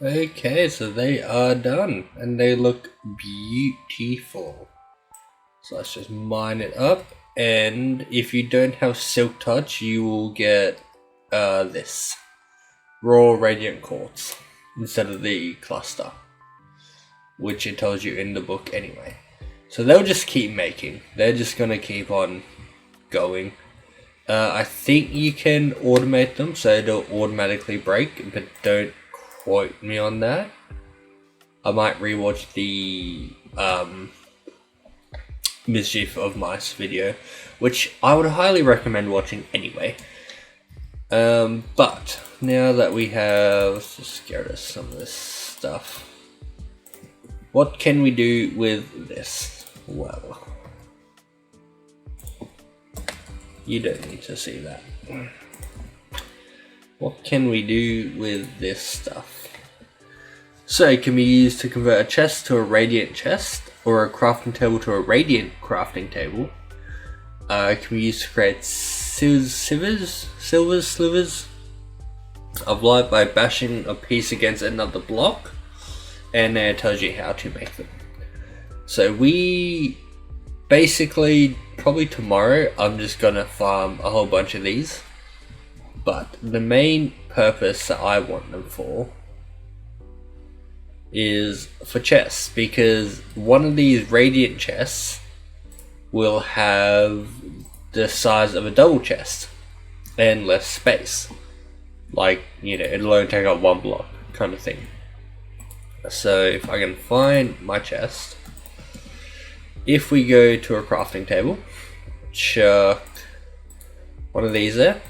Okay, so they are done and they look beautiful. So let's just mine it up, and if you don't have Silk Touch, you will get this raw radiant quartz instead of the cluster, which it tells you in the book anyway. So they'll just keep making. They're just gonna keep on going. I think you can automate them so they'll automatically break, but don't quote me on that. I might rewatch the Mischief of Mice video, which I would highly recommend watching anyway. But now that we have, let's just get rid of some of this stuff. What can we do with this? Well, you don't need to see that. What can we do with this stuff? So it can be used to convert a chest to a radiant chest, or a crafting table to a radiant crafting table. It can be used to create slivers of light by bashing a piece against another block, and then it tells you how to make them. So we basically, probably tomorrow, I'm just gonna farm a whole bunch of these, but the main purpose that I want them for is for chests, because one of these radiant chests will have the size of a double chest and less space, like, you know, it'll only take up one block kind of thing. So if I can find my chest, if we go to a crafting table, chuck one of these there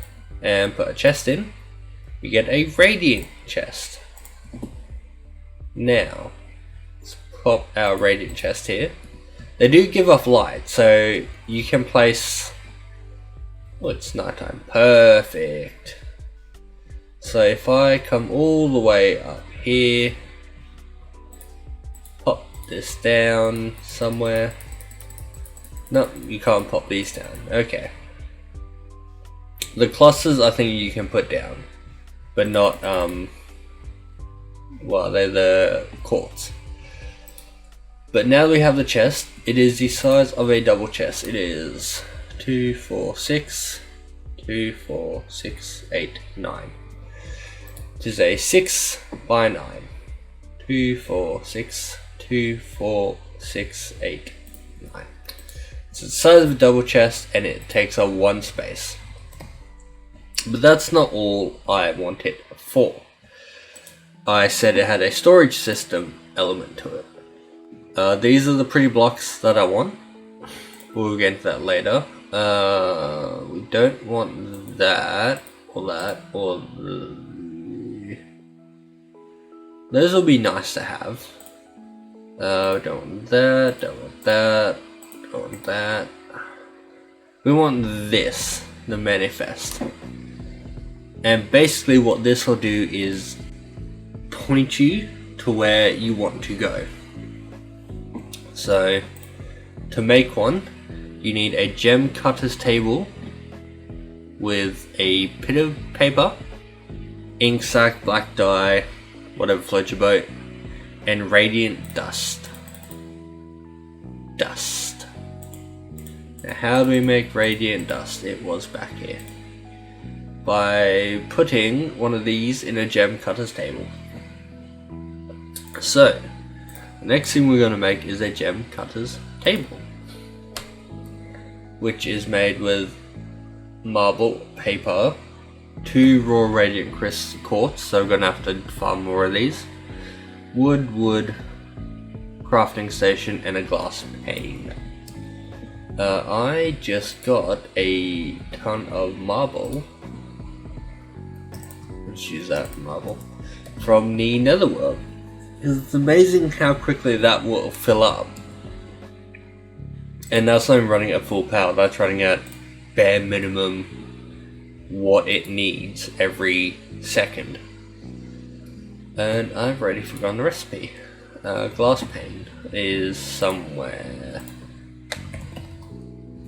and put a chest in, we get a radiant chest. Now, let's pop our radiant chest here. They do give off light, so you can place... Oh, it's nighttime. Perfect. So if I come all the way up here, pop this down somewhere. No, you can't pop these down. Okay. The clusters I think you can put down, but not well, they're the quartz. But now that we have the chest, it is the size of a double chest. It is 2, 4, 6, 2, 4, 6, 8, 9. It is a 6 by 9. 2, 4, 6, 2, 4, 6, 8, 9. It's the size of a double chest and it takes up 1 space. But that's not all I want it for. I said it had a storage system element to it. These are the pretty blocks that I want. We'll get into that later. We don't want that, or that, or those will be nice to have. Don't want that, don't want that, don't want that. We want this, the manifest. And basically what this will do is point you to where you want to go. So to make one, you need a gem cutter's table with a bit of paper, ink sac, black dye, whatever floats your boat, and radiant dust. Now how do we make radiant dust? It was back here. By putting one of these in a gem cutter's table. So, the next thing we're going to make is a gem cutter's table, which is made with marble, paper, 2 raw radiant quartz, so we're going to have to farm more of these, wood, crafting station, and a glass pane. I just got a ton of marble. Let's use that marble from the netherworld. It's amazing how quickly that will fill up. And that's not even running at full power, that's running at bare minimum what it needs every second. And I've already forgotten the recipe. Glass pane is somewhere.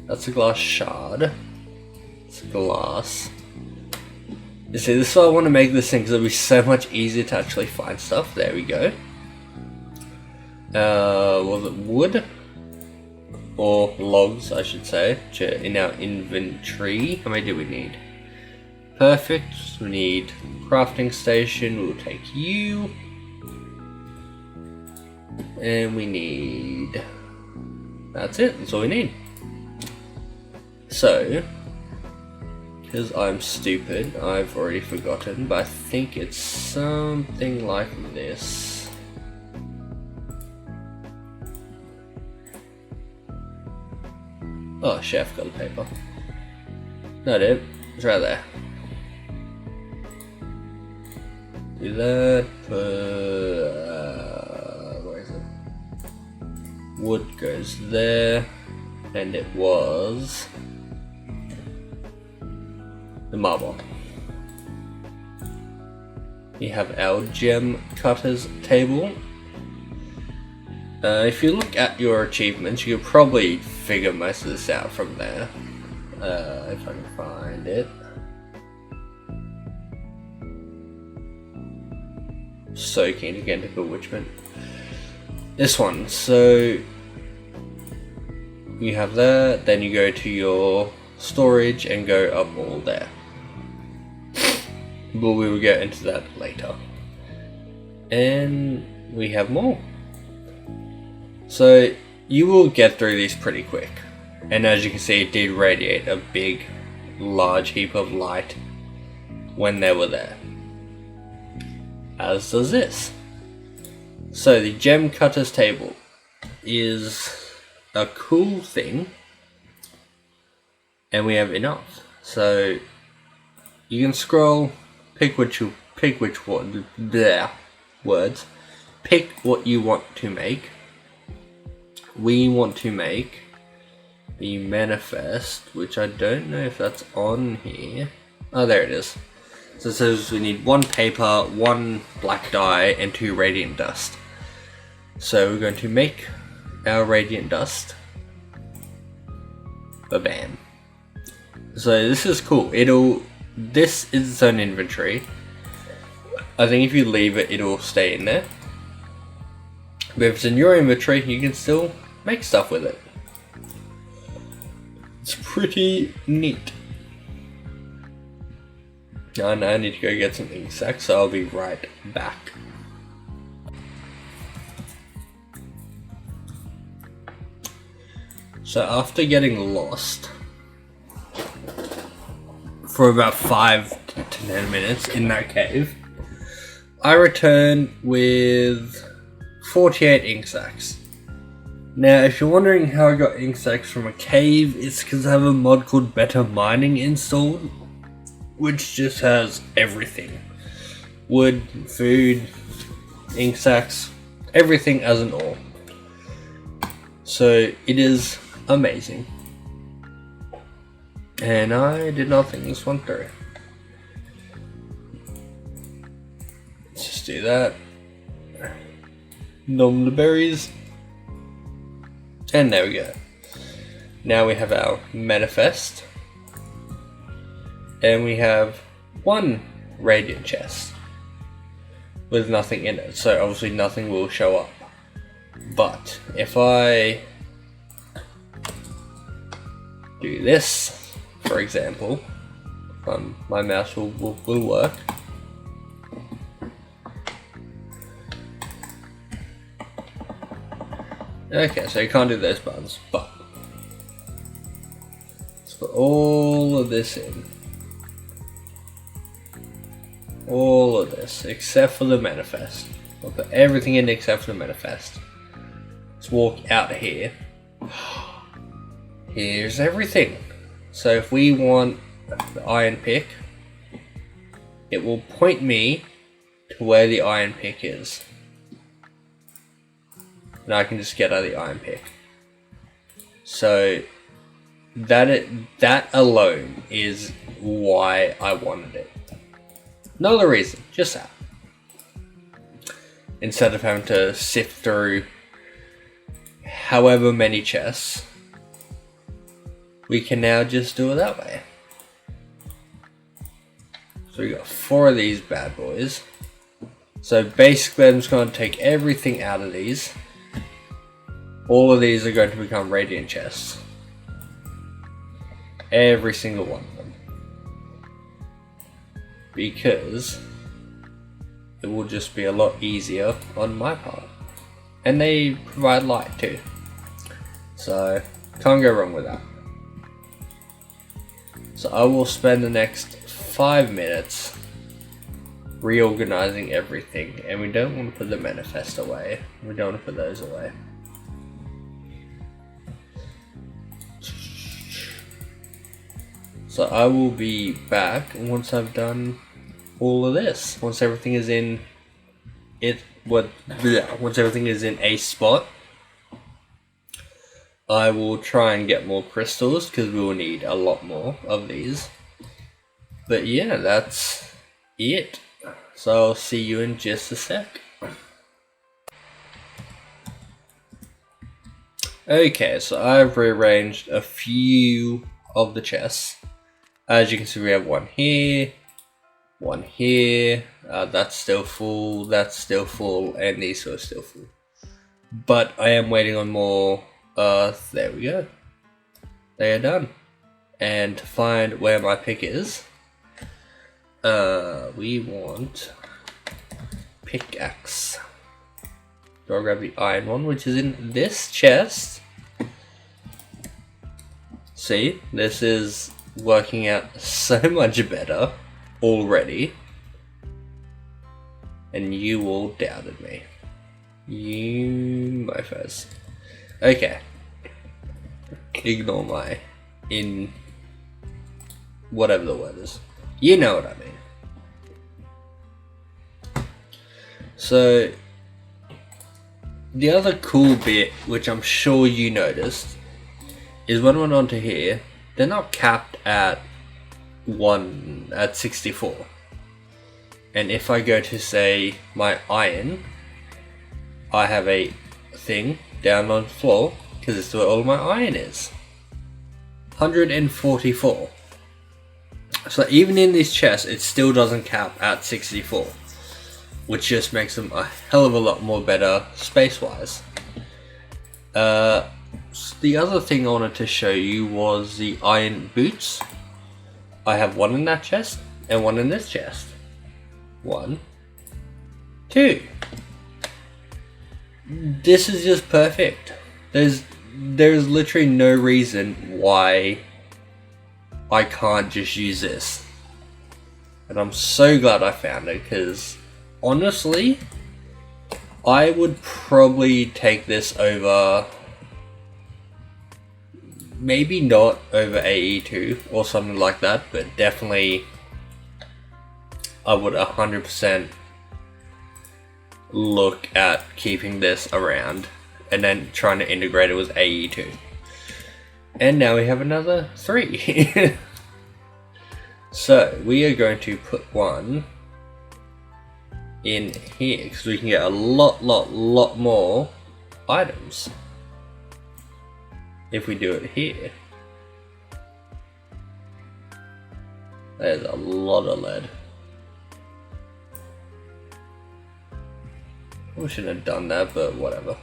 That's a glass shard. It's glass. You see, this is why I want to make this thing, because it'll be so much easier to actually find stuff. There we go. Was it wood? Or logs, I should say, in our inventory. How many do we need? Perfect. We need crafting station. We'll take you. And we need... That's it. That's all we need. So, because I'm stupid, I've already forgotten, but I think it's something like this. Oh shit, I've got the paper. No, dude, it's right there. Do that. Where is it? Wood goes there, and it was the marble. We have our gem cutters table. If you look at your achievements, you could probably figure most of this out from there. If I can find it. So keen to get into Bewitchment. This one, so you have that, then you go to your storage and go up all there. But we will get into that later. And we have more. So you will get through these pretty quick. And as you can see, it did radiate a big, large heap of light when they were there. As does this. So the gem cutters table is a cool thing. And we have enough. So you can scroll, pick which one, words, pick what you want to make. We want to make the manifest, which I don't know if that's on here. Oh, there it is. So it says we need 1 paper, 1 black dye, and 2 radiant dust. So we're going to make our radiant dust. Ba-bam. So this is cool. This is its own inventory. I think if you leave it, it'll stay in there. But if it's in your inventory, you can still make stuff with it. It's pretty neat. I know I need to go get some ink sacs, so I'll be right back. So after getting lost for about 5 to 10 minutes in that cave, I returned with 48 ink sacs. Now, if you're wondering how I got ink sacs from a cave, it's because I have a mod called Better Mining installed, which just has everything. Wood, food, ink sacs, everything as an ore. So it is amazing. And I did not think this one through. Let's just do that. Nom the berries. And there we go. Now we have our manifest. And we have 1 radiant chest with nothing in it. So obviously nothing will show up. But if I do this, for example, my mouse will work. Okay, so you can't do those buttons, but let's put all of this in. All of this, except for the manifest. I'll put everything in except for the manifest. Let's walk out here. Here's everything. So if we want the iron pick, it will point me to where the iron pick is. And I can just get out the iron pick. So that alone is why I wanted it. No other reason, just that. Instead of having to sift through however many chests, we can now just do it that way. So we got 4 of these bad boys. So basically I'm just going to take everything out of these. All of these are going to become radiant chests. Every single one of them. Because it will just be a lot easier on my part. And they provide light too. So can't go wrong with that. So I will spend the next 5 minutes reorganizing everything, and we don't want to put the manifest away. We don't want to put those away. So I will be back once I've done all of this. Once everything is in once everything is in a spot, I will try and get more crystals because we will need a lot more of these. But yeah, that's it. So I'll see you in just a sec. Okay, so I've rearranged a few of the chests. As you can see, we have one here, that's still full, and these are still full. But I am waiting on more. There we go. They are done. And to find where my pick is, we want pickaxe. So I'll grab the iron one, which is in this chest. See, this is working out so much better already. And you all doubted me. You mofos. Okay. Ignore my whatever the word is. You know what I mean. So the other cool bit, which I'm sure you noticed, is when I went onto here, they're not capped at 64. And if I go to say my iron, I have a thing down on the floor because it's where all my iron is. 144. So even in these chests, it still doesn't cap at 64, which just makes them a hell of a lot more better space-wise. The other thing I wanted to show you was the iron boots. I have one in that chest and one in this chest. 1, 2. This is just perfect. There's literally no reason why I can't just use this. And I'm so glad I found it, because honestly, I would probably take this over, maybe not over AE2 or something like that, but definitely I would 100% look at keeping this around and then trying to integrate it with AE2. And now we have another 3. So we are going to put one in here because we can get a lot more items if we do it here. There's a lot of lead. We shouldn't have done that, but whatever.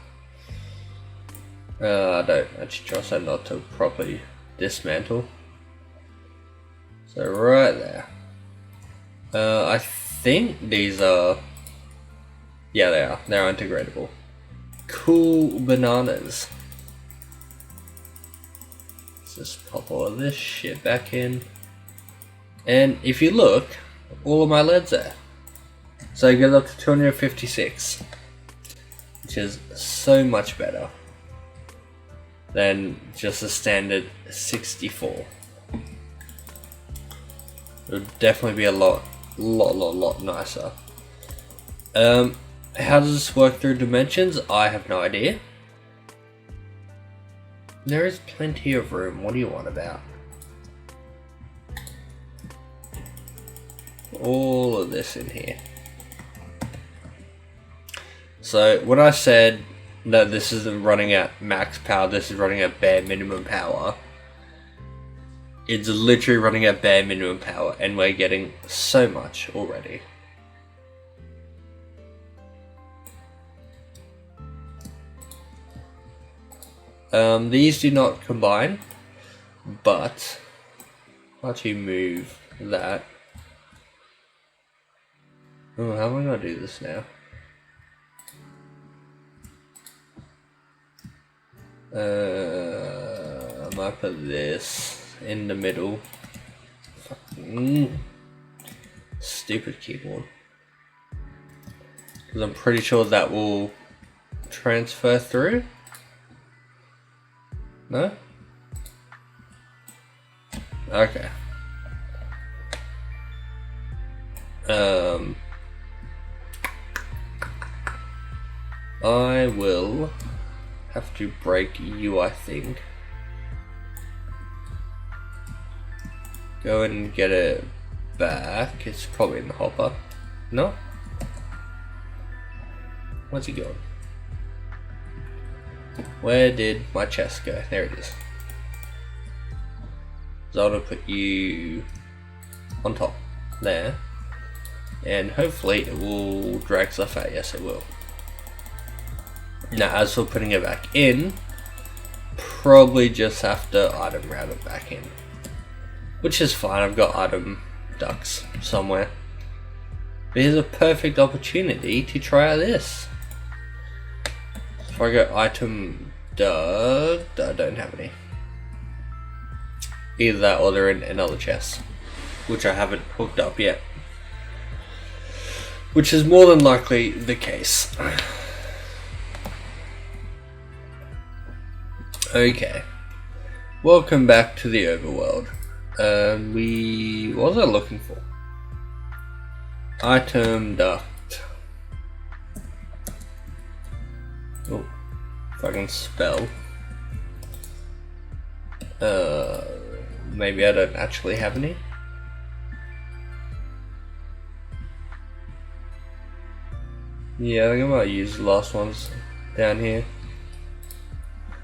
I don't actually trust that not to properly dismantle. So right there. I think these are... yeah, they are. They're integratable. Cool bananas. Let's just pop all of this shit back in. And if you look, all of my lead's there. So it goes up to 256. Which is so much better than just a standard 64. It would definitely be a lot nicer. How does this work through dimensions? I have no idea. There is plenty of room. What do you want about? All of this in here. So when I said that this isn't running at max power, this is running at bare minimum power, It's literally running at bare minimum power, and we're getting so much already. These do not combine, but I'll actually move that. Oh, how am I going to do this now? I might put this in the middle. Stupid keyboard. Because I'm pretty sure that will transfer through. No? Okay. I will have to break you, I think. Go and get it back. It's probably in the hopper. No? Where's he going? Where did my chest go? There it is. So I'm gonna put you on top there. And hopefully it will drag stuff out. Yes, it will. Now, as for putting it back in, probably just have to item route it back in. Which is fine, I've got item ducks somewhere. But here's a perfect opportunity to try out this. If I go item duck, I don't have any. Either that or they're in another chest, which I haven't hooked up yet. Which is more than likely the case. Okay. Welcome back to the overworld. What was I looking for? Item duct. Oh, if I can spell. Maybe I don't actually have any. Yeah, I think I might use the last ones down here.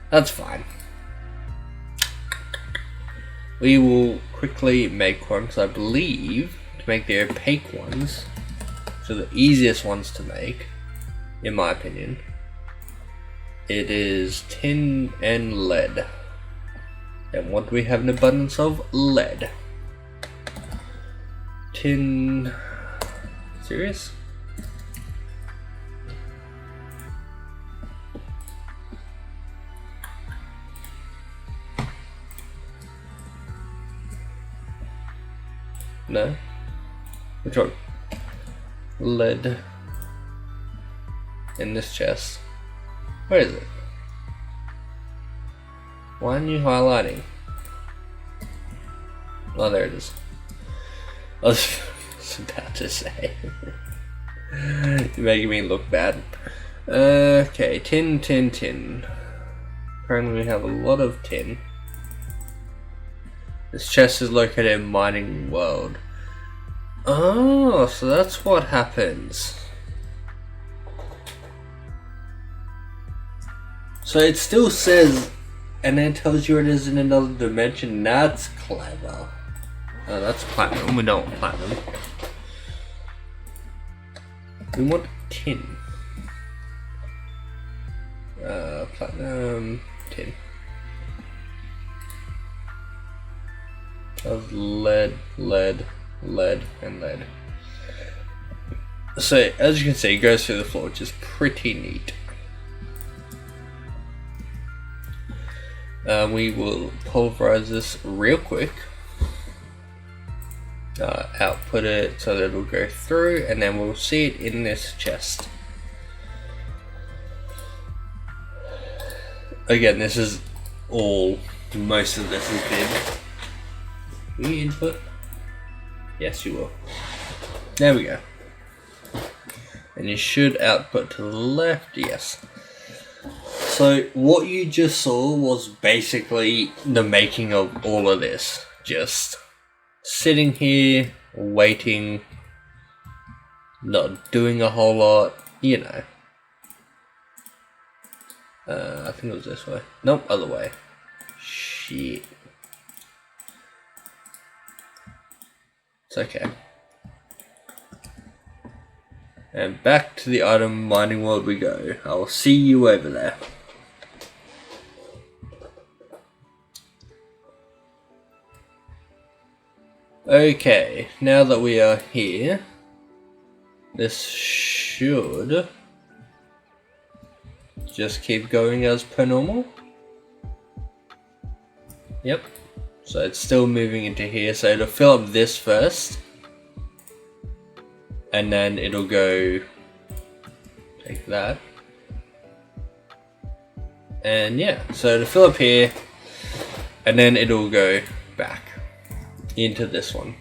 That's fine. We will quickly make one, because I believe to make the opaque ones, so the easiest ones to make, in my opinion, it is tin and lead. And what do we have an abundance of? Lead. Tin. Serious? No? Which one? Lead. In this chest. Where is it? Why aren't you highlighting? Oh, there it is. I was about to say. You're making me look bad. Okay, tin. Apparently we have a lot of tin. This chest is located in Mining World. Oh, so that's what happens. So it still says, and then tells you it is in another dimension. That's clever. Oh, that's platinum. We don't want platinum. We want tin. Platinum, tin. Of lead, and lead. So, as you can see, it goes through the floor, which is pretty neat. We will pulverize this real quick. Output it so that it'll go through, and then we'll see it in this chest. Again, this is all, most of this has been. Will you input? Yes, you will. There we go. And you should output to the left, yes. So what you just saw was basically the making of all of this. Just sitting here, waiting, not doing a whole lot, you know. I think it was this way. Nope, other way. Shit. It's okay. And back to the item mining world we go. I'll see you over there. Okay, now that we are here, this should just keep going as per normal. Yep, so it's still moving into here, so it'll fill up this first, and then it'll go take that, and yeah, so it'll fill up here, and then it'll go back into this one.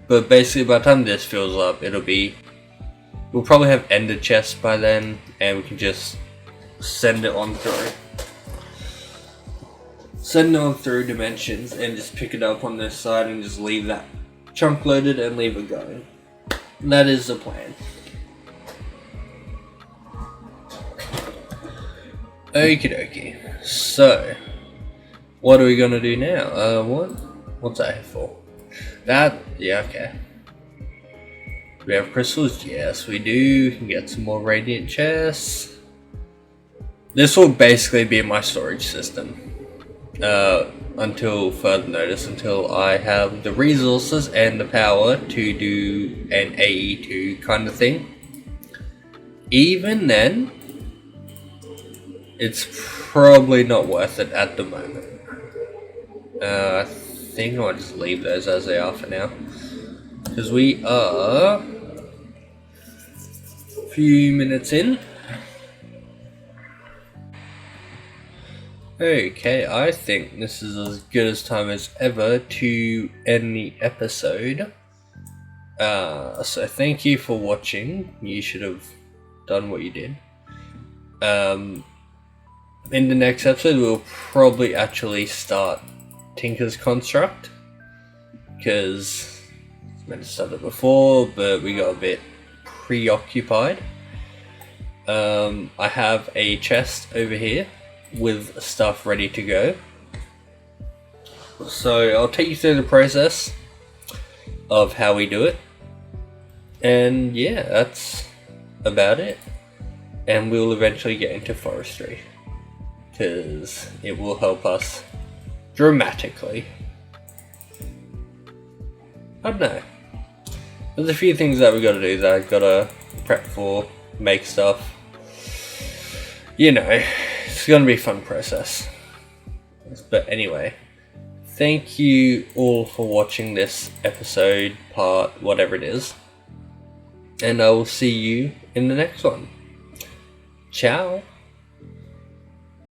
But basically by the time this fills up, we'll probably have ender chests by then, and we can just send it on through dimensions and just pick it up on this side and just leave that chunk loaded and leave it going. That is the plan. Okie dokie. So, what are we gonna do now? What's that here for? That, yeah, okay. We have crystals? Yes, we do. We can get some more radiant chests. This will basically be my storage system. Until further notice, until I have the resources and the power to do an AE2 kind of thing. Even then, it's probably not worth it at the moment. I think I'll just leave those as they are for now, because we are a few minutes in. Okay, I think this is as good as time as ever to end the episode. So thank you for watching. You should have done what you did. In the next episode, we'll probably actually start Tinker's Construct, because I meant to start it before, but we got a bit preoccupied. I have a chest over here with stuff ready to go, so I'll take you through the process of how we do it, and yeah, that's about it. And we'll eventually get into forestry, because it will help us dramatically. I don't know, there's a few things that we gotta do that I've gotta prep for, make stuff, you know. It's gonna be a fun process. But anyway, thank you all for watching this episode, part whatever it is, and I will see you in the next one. Ciao.